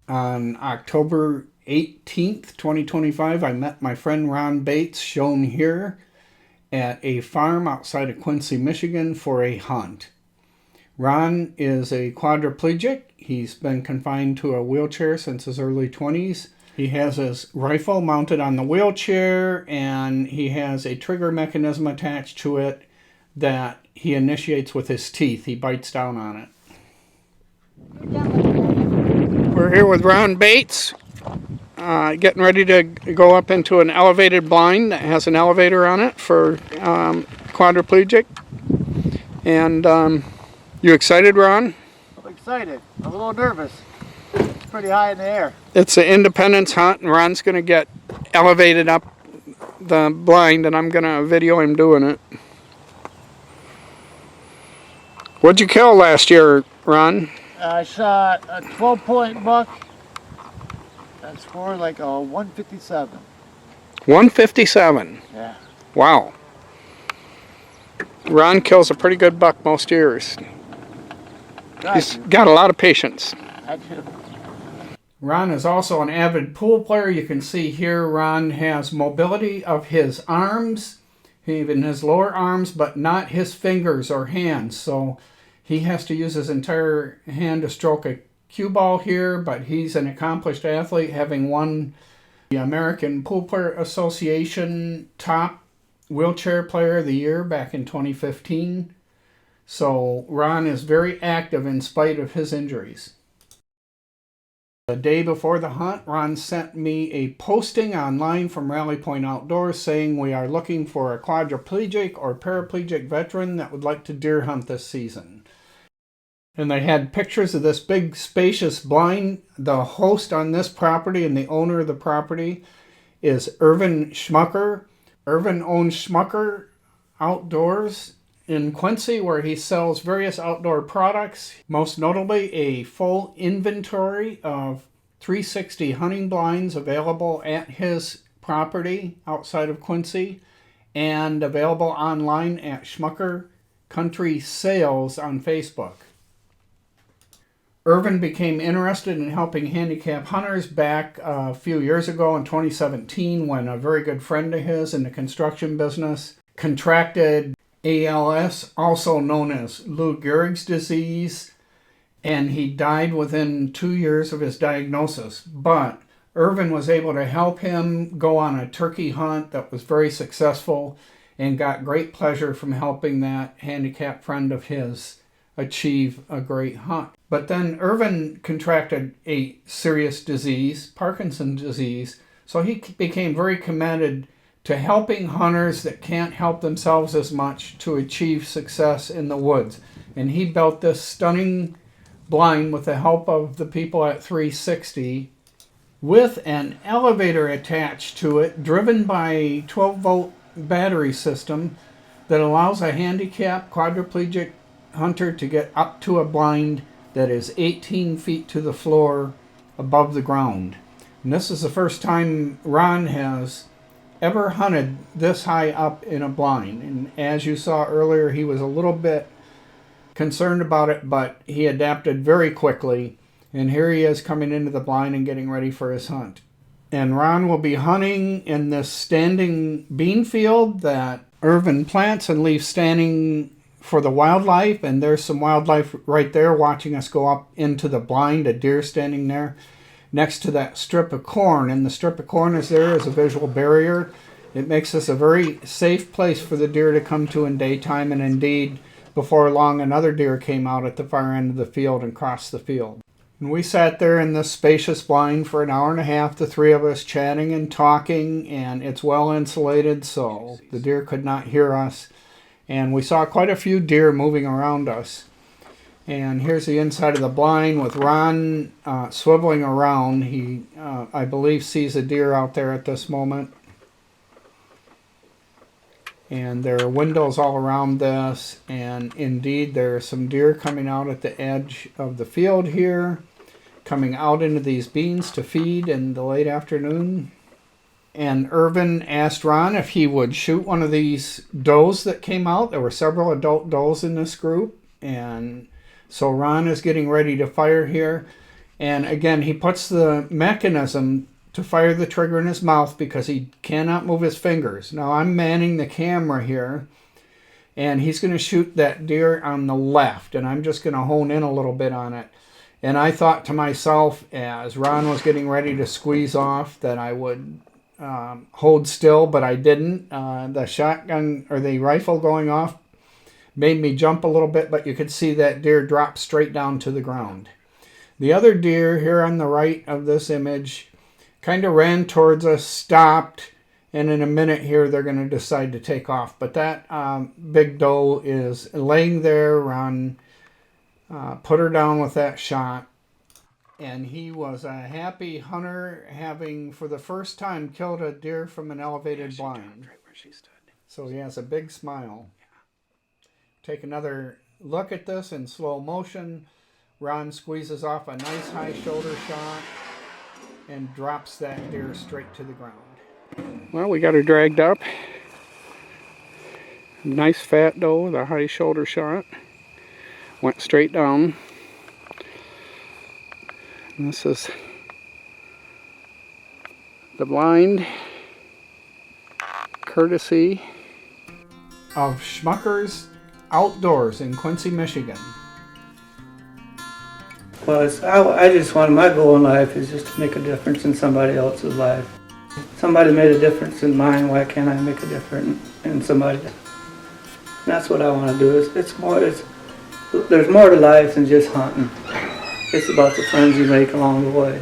On October 18th, 2025, I met my friend Ron Bates, shown here, at a farm outside of Quincy, Michigan for a hunt. Ron is a quadriplegic. He's been confined to a wheelchair since his early 20s. He has his rifle mounted on the wheelchair, and he has a trigger mechanism attached to it that he initiates with his teeth. He bites down on it. We're here with Ron Bates, getting ready to go up into an elevated blind that has an elevator on it for quadriplegic. And you excited, Ron? I'm excited. I'm a little nervous. It's pretty high in the air. It's an independence hunt, and Ron's going to get elevated up the blind, and I'm going to video him doing it. What'd you kill last year, Ron? I shot a 12-point buck that scored like a 157. 157. Yeah. Wow. Ron kills a pretty good buck most years. He's got a lot of patience. I do. Ron is also an avid pool player. You can see here Ron has mobility of his arms, even his lower arms, but not his fingers or hands. So he has to use his entire hand to stroke a cue ball here, but he's an accomplished athlete, having won the American Pool Player Association Top Wheelchair Player of the Year back in 2015. So Ron is very active in spite of his injuries. The day before the hunt, Ron sent me a posting online from Rally Point Outdoors saying we are looking for a quadriplegic or paraplegic veteran that would like to deer hunt this season. And they had pictures of this big spacious blind. The host on this property and the owner of the property is Erwin Schmucker. Erwin owns Schmucker Outdoors in Quincy, where he sells various outdoor products, most notably a full inventory of 360 hunting blinds available at his property outside of Quincy and available online at Schmucker Country Sales on Facebook. Irwin became interested in helping handicapped hunters back a few years ago in 2017 when a very good friend of his in the construction business contracted ALS, also known as Lou Gehrig's disease, and he died within 2 years of his diagnosis. But Irwin was able to help him go on a turkey hunt that was very successful and got great pleasure from helping that handicapped friend of his achieve a great hunt. But then Irwin contracted a serious disease, Parkinson's disease, so he became very committed to helping hunters that can't help themselves as much to achieve success in the woods. And he built this stunning blind with the help of the people at 360 with an elevator attached to it driven by a 12-volt battery system that allows a handicapped quadriplegic hunter to get up to a blind that is 18 feet to the floor above the ground. And this is the first time Ron has ever hunted this high up in a blind. And as you saw earlier, he was a little bit concerned about it, but he adapted very quickly. And here he is coming into the blind and getting ready for his hunt. And Ron will be hunting in this standing bean field that Irwin plants and leaves standing for the wildlife. And there's some wildlife right there watching us go up into the blind, a deer standing there next to that strip of corn. And the strip of corn is there as a visual barrier. It makes this a very safe place for the deer to come to in daytime. And indeed, before long, another deer came out at the far end of the field and crossed the field. And we sat there in this spacious blind for an hour and a half, the three of us chatting and talking, and it's well insulated, so the deer could not hear us. And we saw quite a few deer moving around us. And here's the inside of the blind with Ron swiveling around. He, I believe, sees a deer out there at this moment. And there are windows all around this, and indeed there are some deer coming out at the edge of the field here, coming out into these beans to feed in the late afternoon. And Irwin asked Ron if he would shoot one of these does that came out. There were several adult does in this group, and so Ron is getting ready to fire here. And again, he puts the mechanism to fire the trigger in his mouth because he cannot move his fingers. Now I'm manning the camera here, and he's going to shoot that deer on the left, and I'm just going to hone in a little bit on it. And I thought to myself, as Ron was getting ready to squeeze off, that I would hold still, but I didn't. The shotgun or the rifle going off made me jump a little bit, but you could see that deer drop straight down to the ground. The other deer here on the right of this image kind of ran towards us, stopped, and in a minute here they're going to decide to take off. But that big doe is laying there. Ron put her down with that shot, and he was a happy hunter, having for the first time killed a deer from an elevated blind. Right where she stood. So he has a big smile. Take another look at this in slow motion. Ron squeezes off a nice high shoulder shot and drops that deer straight to the ground. Well, we got her dragged up. Nice fat doe with a high shoulder shot. Went straight down. And this is the blind, courtesy of Schmucker's Outdoors in Quincy, Michigan. Well, I just want, my goal in life is just to make a difference in somebody else's life. Somebody made a difference in mine, why can't I make a difference in somebody? And that's what I want to do. There's more to life than just hunting. It's about the friends you make along the way.